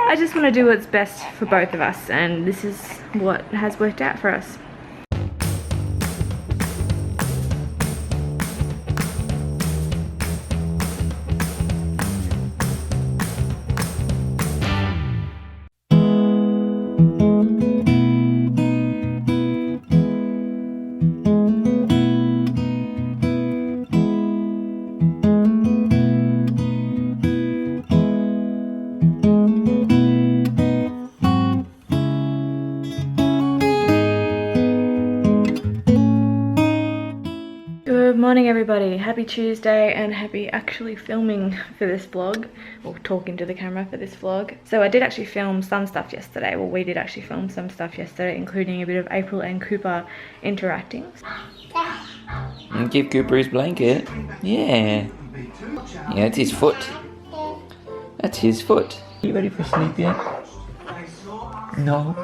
I just want to do what's best for both of us, and this is what has worked out for us. Good morning everybody, happy Tuesday and happy actually filming for this vlog, or talking to the camera for this vlog. So I did actually film some stuff yesterday, well we did actually film some stuff yesterday, including a bit of April and Cooper interacting. And give Cooper his blanket. Yeah. Yeah, it's his foot. That's his foot. Are you ready for sleep yet? No.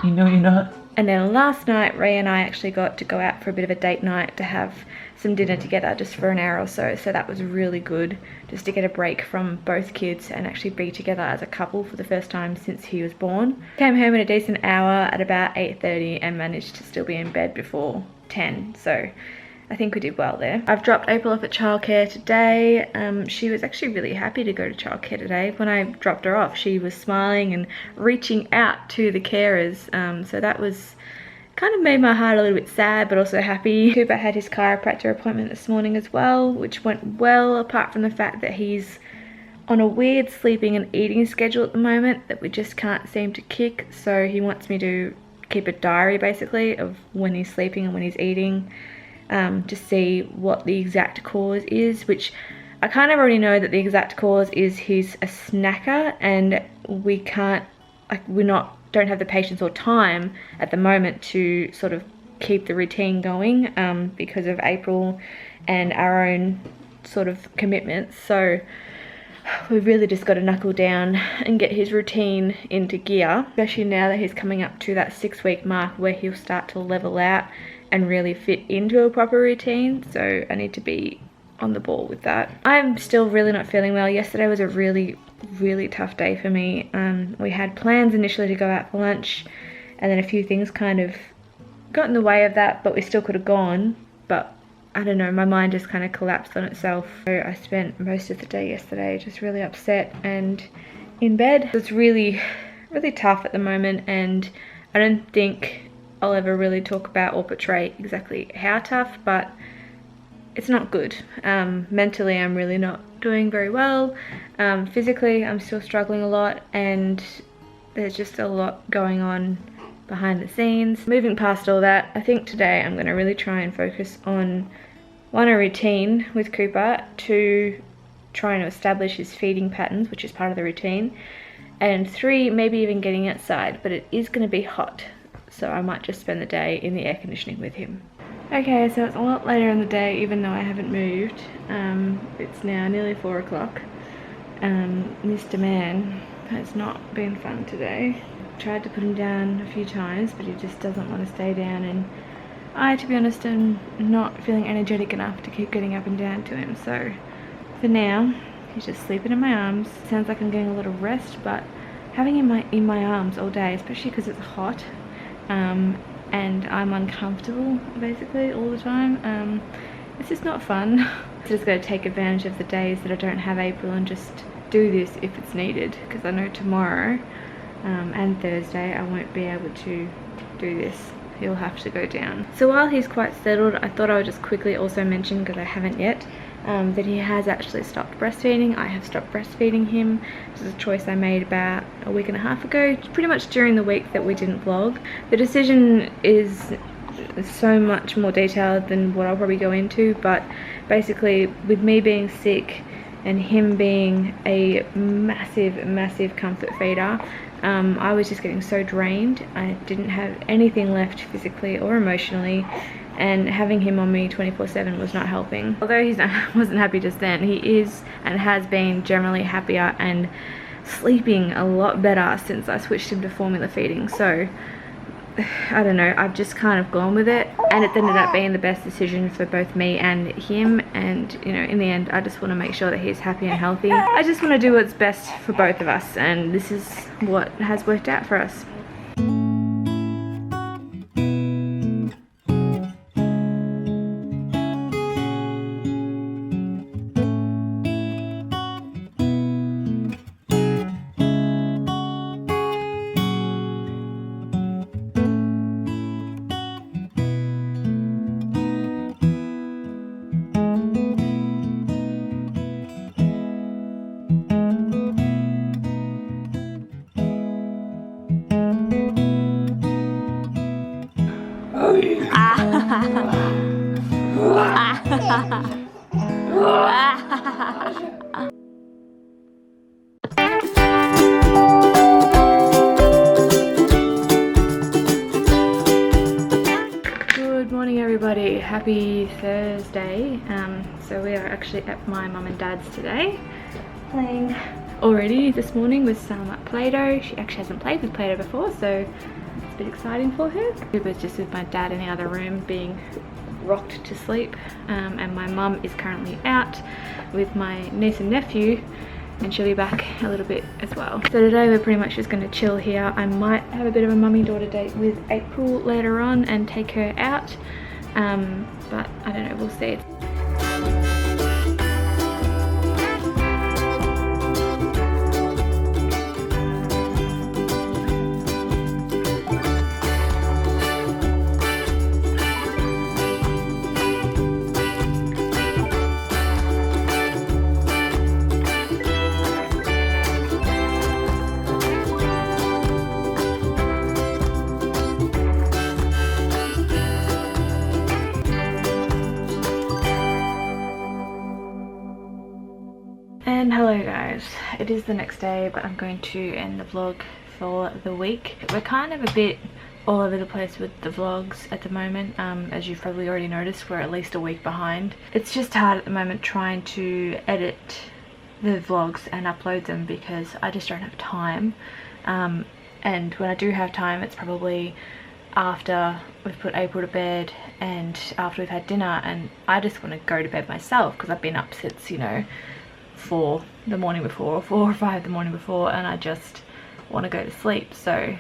You know you're not? And then last night, Ray and I actually got to go out for a bit of a date night to have some dinner together just for an hour or so. So that was really good, just to get a break from both kids and actually be together as a couple for the first time since he was born. Came home in a decent hour at about 8:30 and managed to still be in bed before 10. So I think we did well there. I've dropped April off at childcare today. She was actually really happy to go to childcare today. When I dropped her off, she was smiling and reaching out to the carers. So that was kind of made my heart a little bit sad, but also happy. Cooper had his chiropractor appointment this morning as well, which went well, apart from the fact that he's on a weird sleeping and eating schedule at the moment that we just can't seem to kick. So he wants me to keep a diary basically of when he's sleeping and when he's eating. To see what the exact cause is, which I kind of already know that the exact cause is he's a snacker, and we can't, like, don't have the patience or time at the moment to sort of keep the routine going because of April and our own sort of commitments. So we've really just got to knuckle down and get his routine into gear, especially now that he's coming up to that 6-week mark where he'll start to level out and really fit into a proper routine. So I need to be on the ball with that. I'm still really not feeling well. Yesterday was a really tough day for me. We had plans initially to go out for lunch, and then a few things kind of got in the way of that, but we still could have gone. But I don't know, my mind just kind of collapsed on itself. So I spent most of the day yesterday just really upset and in bed. It's really tough at the moment, and I don't think I'll ever really talk about or portray exactly how tough, but it's not good. Mentally, I'm really not doing very well. Physically, I'm still struggling a lot, and there's just a lot going on behind the scenes. Moving past all that, I think today I'm going to really try and focus on, 1, a routine with Cooper, 2, trying to establish his feeding patterns, which is part of the routine, and 3, maybe even getting outside, but it is going to be hot. So I might just spend the day in the air conditioning with him. Okay, so it's a lot later in the day, even though I haven't moved. It's now nearly 4 o'clock. Mr. Man has not been fun today. Tried to put him down a few times, but he just doesn't want to stay down, and I, to be honest, am not feeling energetic enough to keep getting up and down to him. So for now, he's just sleeping in my arms. Sounds like I'm getting a little rest, but having him in my arms all day, especially because it's hot, and I'm uncomfortable basically all the time, it's just not fun. I'm just going to take advantage of the days that I don't have April and just do this if it's needed, because I know tomorrow and Thursday I won't be able to do this. He'll have to go down. So while he's quite settled, I thought I would just quickly also mention, because I haven't yet, that he has actually stopped breastfeeding. I have stopped breastfeeding him. This is a choice I made about a week and a half ago, pretty much during the week that we didn't vlog. The decision is so much more detailed than what I'll probably go into, but basically with me being sick and him being a massive comfort feeder, I was just getting so drained. I didn't have anything left physically or emotionally, and having him on me 24/7 was not helping. Although he wasn't happy just then, he is and has been generally happier and sleeping a lot better since I switched him to formula feeding. So I don't know, I've just kind of gone with it, and it's ended up being the best decision for both me and him. And you know, in the end, I just want to make sure that he's happy and healthy. I just want to do what's best for both of us, and this is what has worked out for us. Good morning everybody, happy Thursday. So we are actually at my mum and dad's today, playing already this morning with some Play-Doh. She actually hasn't played with Play-Doh before, so it's a bit exciting for her. It was just with my dad in the other room being rocked to sleep, and my mum is currently out with my niece and nephew, and she'll be back a little bit as well. So today we're pretty much just going to chill here. I might have a bit of a mummy-daughter date with April later on and take her out, but I don't know, we'll see. And hello guys, it is the next day, but I'm going to end the vlog for the week. We're kind of a bit all over the place with the vlogs at the moment. As you've probably already noticed, we're at least a week behind. It's just hard at the moment trying to edit the vlogs and upload them because I just don't have time. And when I do have time, it's probably after we've put April to bed and after we've had dinner, and I just want to go to bed myself because I've been up since, you know, 4 the morning before, or 4 or 5 the morning before, and I just want to go to sleep, so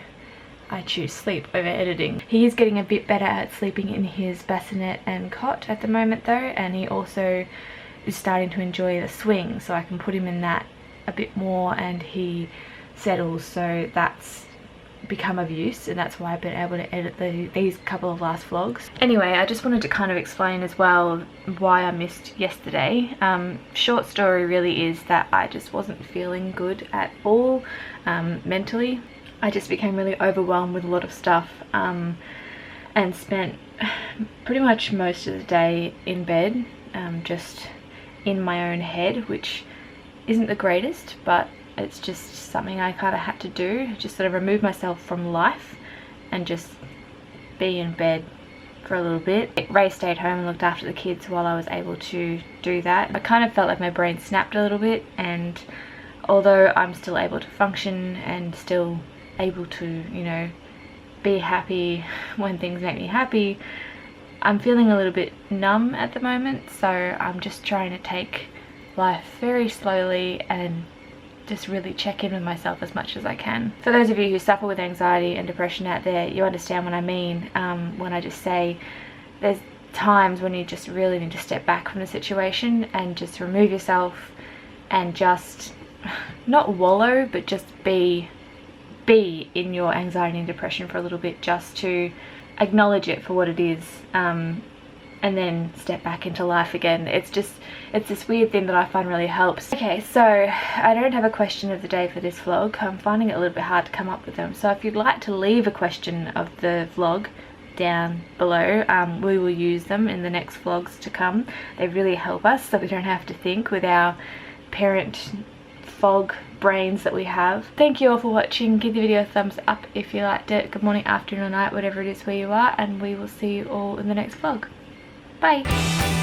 I choose sleep over editing. He is getting a bit better at sleeping in his bassinet and cot at the moment though, and he also is starting to enjoy the swing, so I can put him in that a bit more and he settles, so that's become of use, and that's why I've been able to edit these couple of last vlogs. Anyway, I just wanted to kind of explain as well why I missed yesterday. Short story really is that I just wasn't feeling good at all mentally. I just became really overwhelmed with a lot of stuff, and spent pretty much most of the day in bed, just in my own head, which isn't the greatest, but it's just something I kind of had to do, just sort of remove myself from life and just be in bed for a little bit. Ray stayed home and looked after the kids while I was able to do that. I kind of felt like my brain snapped a little bit, and although I'm still able to function and still able to, you know, be happy when things make me happy, I'm feeling a little bit numb at the moment, so I'm just trying to take life very slowly and just really check in with myself as much as I can. For those of you who suffer with anxiety and depression out there, you understand what I mean when I just say there's times when you just really need to step back from the situation and just remove yourself and just not wallow, but just be in your anxiety and depression for a little bit, just to acknowledge it for what it is, and then step back into life again. It's this weird thing that I find really helps. Okay, so I don't have a question of the day for this vlog. I'm finding it a little bit hard to come up with them. So if you'd like to leave a question of the vlog down below, we will use them in the next vlogs to come. They really help us so we don't have to think with our parent fog brains that we have. Thank you all for watching. Give the video a thumbs up if you liked it. Good morning, afternoon or night, whatever it is where you are, and we will see you all in the next vlog. Bye!